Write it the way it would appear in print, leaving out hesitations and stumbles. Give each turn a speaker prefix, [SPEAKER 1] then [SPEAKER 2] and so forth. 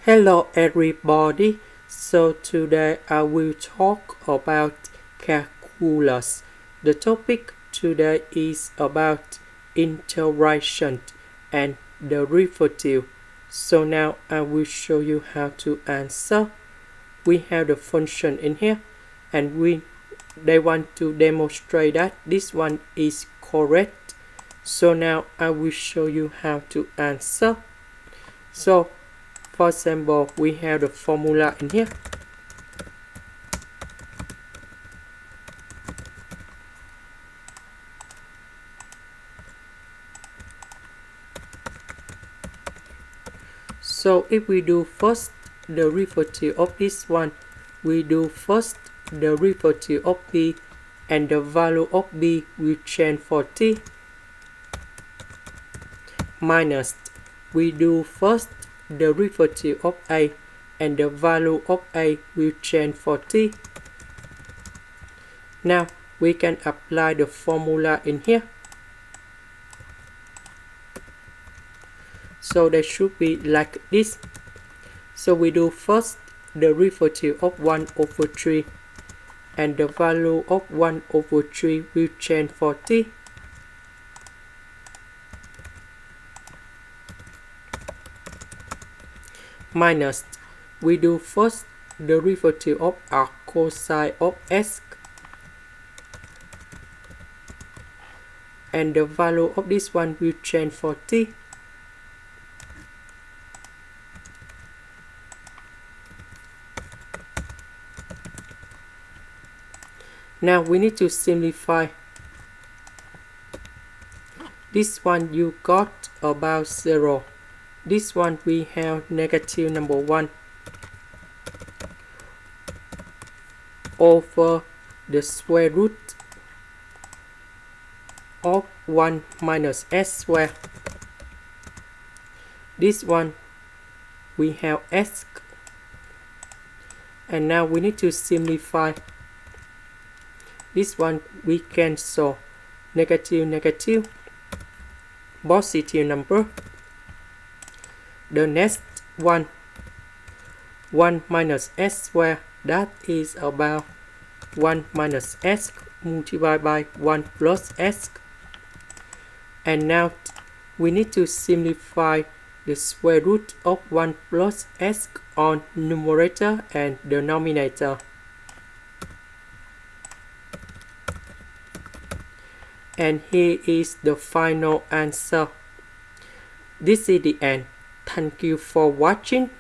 [SPEAKER 1] Hello everybody, so today I will talk about calculus. The topic today is about integration and derivative. So now I will show you how to answer. We have the function in here and they want to demonstrate that this one is correct. So now I will show you how to answer. So for example, we have the formula in here. So if we do first derivative of this one, we do first derivative of b, and the value of b will change for t, minus we do first derivative of a, and the value of a will change for t. Now we can apply the formula in here. So they should be like this. So we do first derivative of 1 over 3, and the value of 1 over 3 will change for t. Minus we do first derivative of arccosx of x, and the value of this one will change for t. Now we need to simplify. This one you got about 0. This one we have negative number 1 over the square root of 1 minus s squared. This one we have s, and now we need to simplify. This one we cancel negative negative, positive number. The next one, 1 minus s squared, that is about 1 minus s multiplied by 1 plus s. And now we need to simplify the square root of 1 plus s on numerator and denominator. And here is the final answer. This is the end. Thank you for watching.